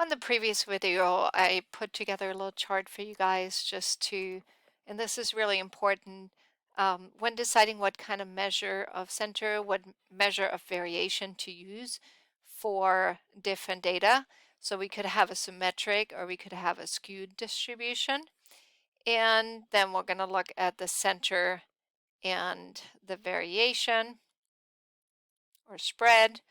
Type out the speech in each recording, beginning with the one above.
On the previous video, I put together a little chart for you guys just to, and this is really important when deciding what kind of measure of center, what measure of variation to use for different data. So we could have a symmetric or we could have a skewed distribution. And then we're going to look at the center and the variation or spread.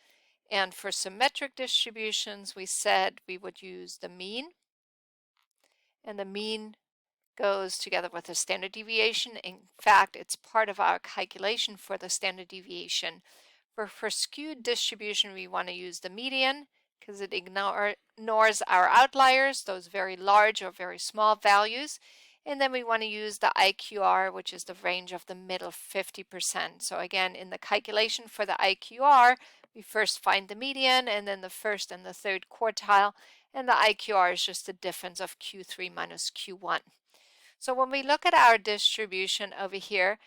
And for symmetric distributions, we said we would use the mean. And the mean goes together with the standard deviation. In fact, it's part of our calculation for the standard deviation. For skewed distribution, we want to use the median because it ignores our outliers, those very large or very small values. And then we want to use the IQR, which is the range of the middle 50%. So again, in the calculation for the IQR, we first find the median and then the first and the third quartile, and the IQR is just the difference of Q3 minus Q1. So when we look at our distribution over here,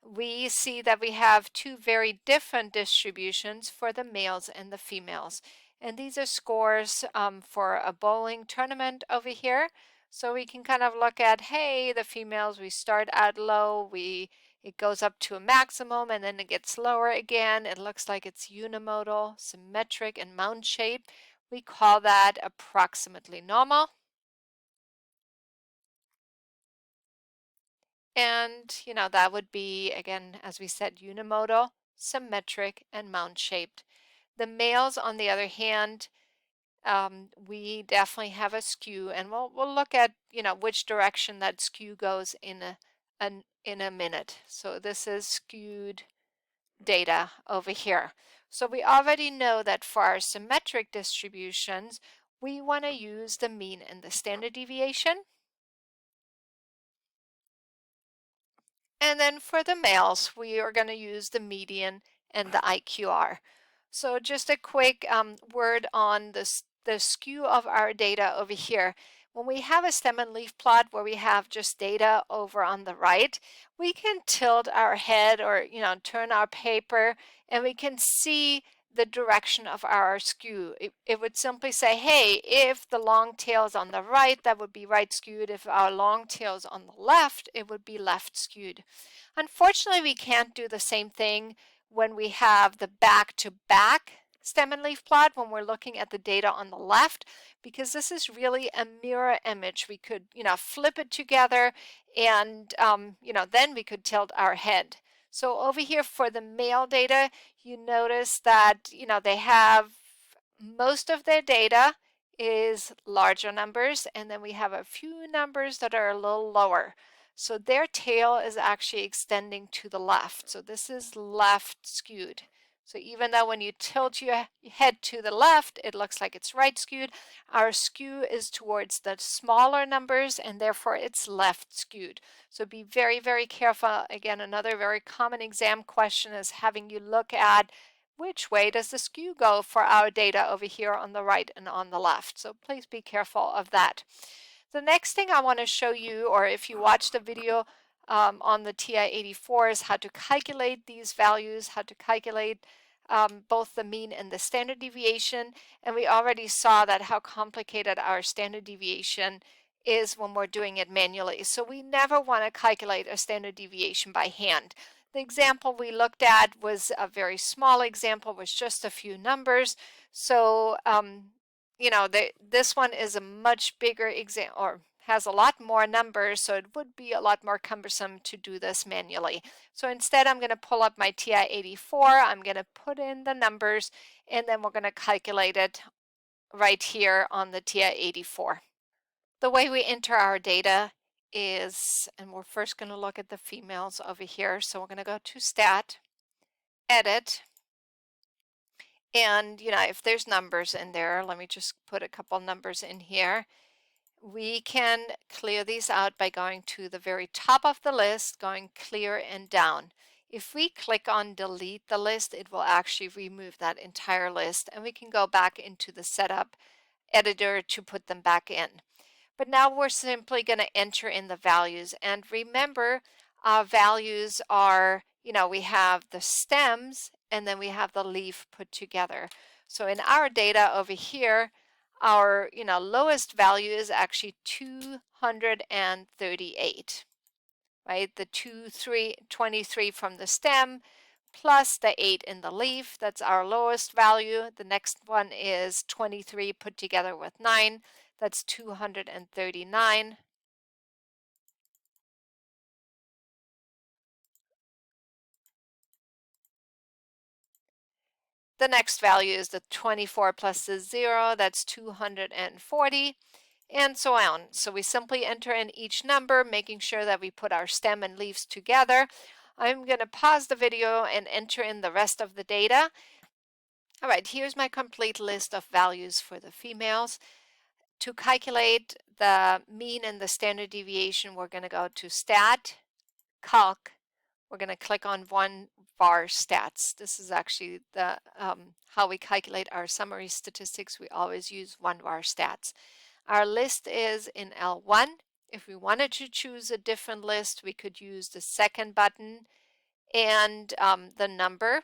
we see that we have two very different distributions for the males and the females. And these are scores for a bowling tournament over here. So we can kind of look at, hey, the females, we start out low, it goes up to a maximum and then it gets lower again. It looks like it's unimodal, symmetric, and mound shaped. We call that approximately normal. And, that would be, again, as we said, unimodal, symmetric, and mound shaped. The males, on the other hand, we definitely have a skew, and we'll look at, which direction that skew goes in a minute. So this is skewed data over here. So we already know that for our symmetric distributions, we want to use the mean and the standard deviation. And then for the males, we are going to use the median and the IQR. So just a quick word on the skew of our data over here. When we have a stem and leaf plot where we have just data over on the right, we can tilt our head or turn our paper and we can see the direction of our skew. It would simply say, hey, if the long tail is on the right, that would be right skewed. If our long tail is on the left, it would be left skewed. Unfortunately, we can't do the same thing when we have the back-to-back stem and leaf plot when we're looking at the data on the left, because this is really a mirror image. We could, flip it together and, then we could tilt our head. So over here for the male data, you notice that, they have most of their data is larger numbers, and then we have a few numbers that are a little lower. So their tail is actually extending to the left. So this is left skewed. So even though when you tilt your head to the left, it looks like it's right skewed, our skew is towards the smaller numbers and therefore it's left skewed. So be very, very careful. Again, another very common exam question is having you look at which way does the skew go for our data over here on the right and on the left. So please be careful of that. The next thing I want to show you, or if you watched the video on the TI-84, is how to calculate these values, how to calculate both the mean and the standard deviation. And we already saw that how complicated our standard deviation is when we're doing it manually. So we never want to calculate a standard deviation by hand. The example we looked at was a very small example, was just a few numbers. So this one is a much bigger example, or has a lot more numbers, so it would be a lot more cumbersome to do this manually. So instead, I'm going to pull up my TI-84, I'm going to put in the numbers, and then we're going to calculate it right here on the TI-84. The way we enter our data is, and we're first going to look at the females over here, so we're going to go to Stat, Edit, and if there's numbers in there, let me just put a couple numbers in here. We can clear these out by going to the very top of the list, going clear and down. If we click on delete the list, it will actually remove that entire list, and we can go back into the setup editor to put them back in. But now we're simply going to enter in the values, and remember our values are, we have the stems and then we have the leaf put together. So in our data over here, our lowest value is actually 238, right? The 23 from the stem plus the 8 in the leaf, that's our lowest value. The next one is 23 put together with 9, that's 239. The next value is the 24 plus the 0, that's 240, and so on. So we simply enter in each number, making sure that we put our stem and leaves together. I'm going to pause the video and enter in the rest of the data. All right, here's my complete list of values for the females. To calculate the mean and the standard deviation, we're going to go to Stat, Calc. We're going to click on one var stats. This is actually the how we calculate our summary statistics. We always use one var stats. Our list is in L1. If we wanted to choose a different list, we could use the second button and the number.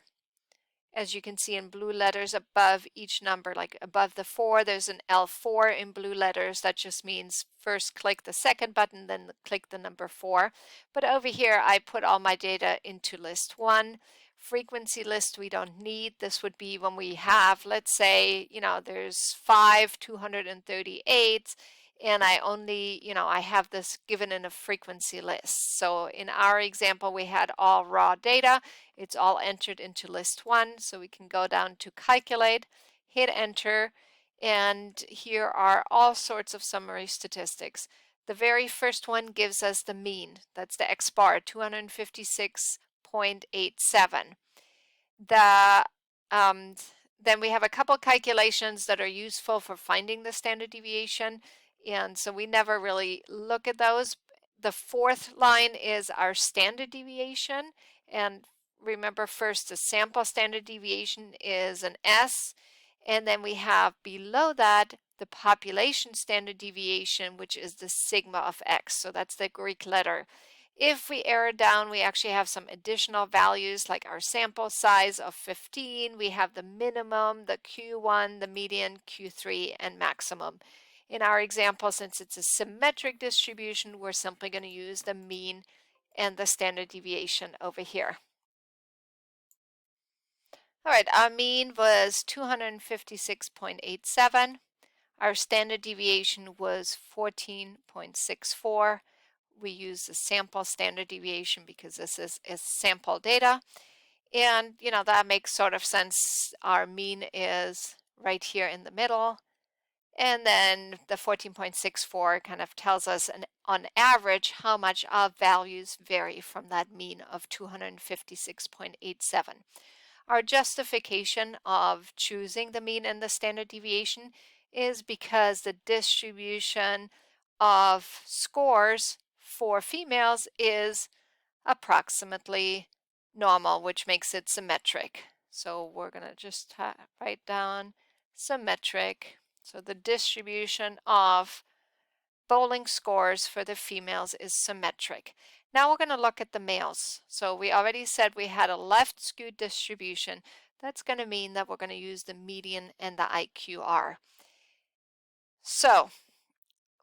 As you can see in blue letters above each number, like above the 4, there's an L4 in blue letters. That just means first click the second button, then click the number 4. But over here, I put all my data into list 1. Frequency list we don't need. This would be when we have, let's say, there's 5 238s, and I only, I have this given in a frequency list. So in our example, we had all raw data. It's all entered into list 1, so we can go down to calculate, hit enter, and here are all sorts of summary statistics. The very first one gives us the mean. That's the X bar, 256.87. Then we have a couple calculations that are useful for finding the standard deviation, and so we never really look at those. The fourth line is our standard deviation, and remember first the sample standard deviation is an S, and then we have below that the population standard deviation, which is the sigma of X, so that's the Greek letter. If we arrow down, we actually have some additional values like our sample size of 15, we have the minimum, the Q1, the median, Q3, and maximum. In our example, since it's a symmetric distribution, we're simply going to use the mean and the standard deviation over here. All right, our mean was 256.87. Our standard deviation was 14.64. We use the sample standard deviation because this is sample data. And, that makes sort of sense. Our mean is right here in the middle. And then the 14.64 kind of tells us on average how much our values vary from that mean of 256.87. Our justification of choosing the mean and the standard deviation is because the distribution of scores for females is approximately normal, which makes it symmetric. So we're going to just write down symmetric. So the distribution of bowling scores for the females is symmetric. Now we're going to look at the males. So we already said we had a left skewed distribution. That's going to mean that we're going to use the median and the IQR. So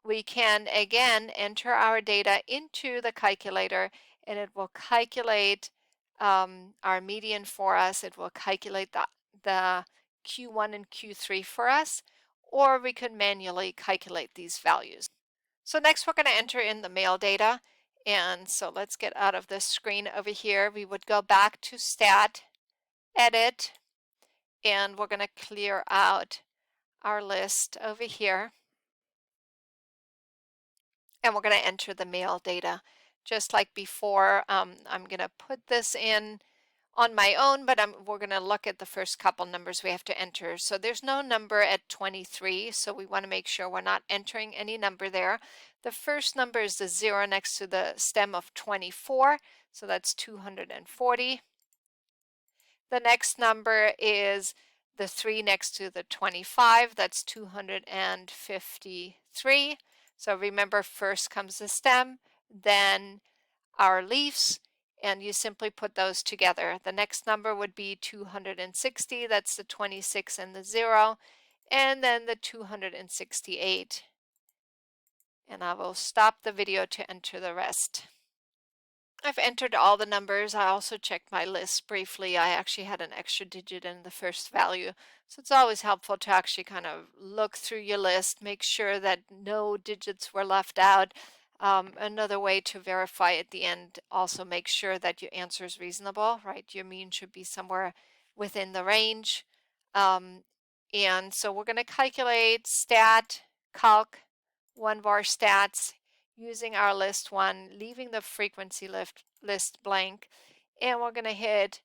we can again enter our data into the calculator, and it will calculate our median for us. It will calculate the Q1 and Q3 for us, or we could manually calculate these values. So next we're going to enter in the male data, and so let's get out of this screen over here. We would go back to Stat, Edit, and we're going to clear out our list over here. And we're going to enter the male data just like before. I'm going to put this in on my own, but we're going to look at the first couple numbers we have to enter. So there's no number at 23, so we want to make sure we're not entering any number there. The first number is the 0 next to the stem of 24, so that's 240. The next number is the 3 next to the 25, that's 253. So remember, first comes the stem, then our leaves, and you simply put those together. The next number would be 260, that's the 26 and the 0, and then the 268. And I will stop the video to enter the rest. I've entered all the numbers. I also checked my list briefly. I actually had an extra digit in the first value. So it's always helpful to actually kind of look through your list, make sure that no digits were left out. Another way to verify at the end, also make sure that your answer is reasonable, right? Your mean should be somewhere within the range. And so we're going to calculate stat, calc, 1var stats, using our list one, leaving the frequency list blank, and we're going to hit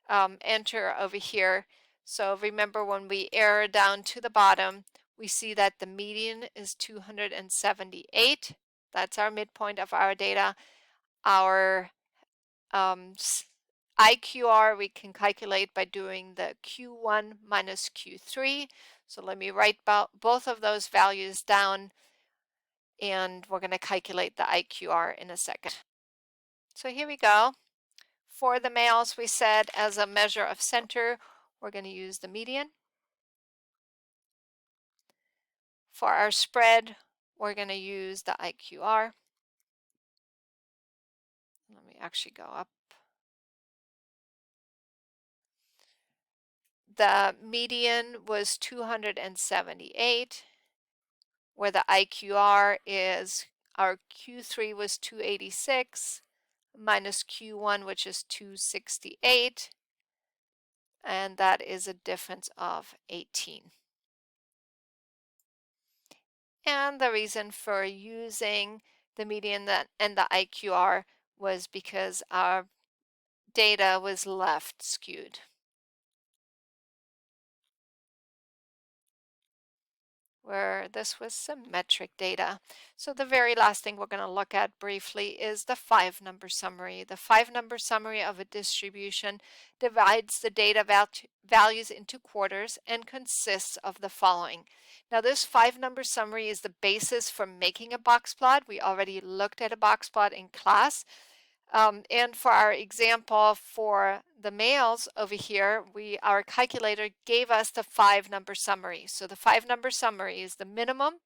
enter over here. So remember, when we arrow down to the bottom, we see that the median is 278. That's our midpoint of our data. Our IQR we can calculate by doing the Q1 minus Q3. So let me write both of those values down, and we're going to calculate the IQR in a second. So here we go. For the males, we said as a measure of center, we're going to use the median. For our spread, we're going to use the IQR. Let me actually go up. The median was 278, where the IQR is, our Q3 was 286, minus Q1, which is 268, and that is a difference of 18. And the reason for using the median and the IQR was because our data was left skewed, where this was symmetric data. So the very last thing we're going to look at briefly is the 5-number summary. The 5-number summary of a distribution divides the data values into quarters and consists of the following. Now this 5-number summary is the basis for making a box plot. We already looked at a box plot in class. And for our example for the males over here, our calculator gave us the 5-number summary. So the 5-number summary is the minimum,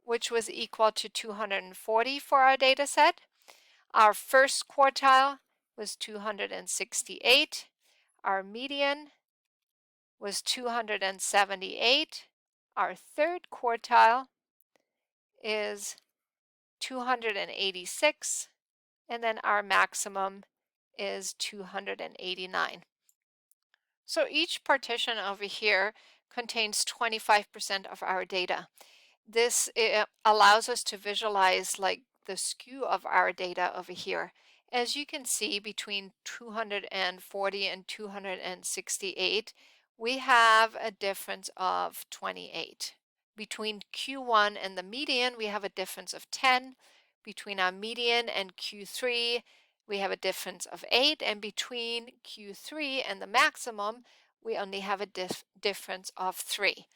which was equal to 240 for our data set. Our first quartile was 268. Our median was 278. Our third quartile is 286. And then our maximum is 289. So each partition over here contains 25% of our data. This allows us to visualize like the skew of our data over here. As you can see, between 240 and 268, we have a difference of 28. Between Q1 and the median, we have a difference of 10. Between our median and Q3, we have a difference of 8. And between Q3 and the maximum, we only have a difference of 3.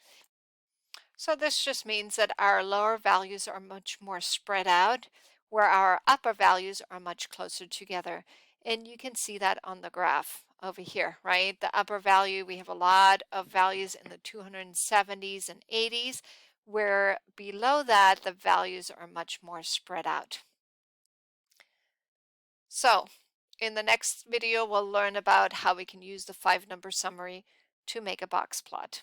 So this just means that our lower values are much more spread out, where our upper values are much closer together. And you can see that on the graph over here, right? The upper value, we have a lot of values in the 270s and 80s, where below that, the values are much more spread out. So in the next video, we'll learn about how we can use the 5-number summary to make a box plot.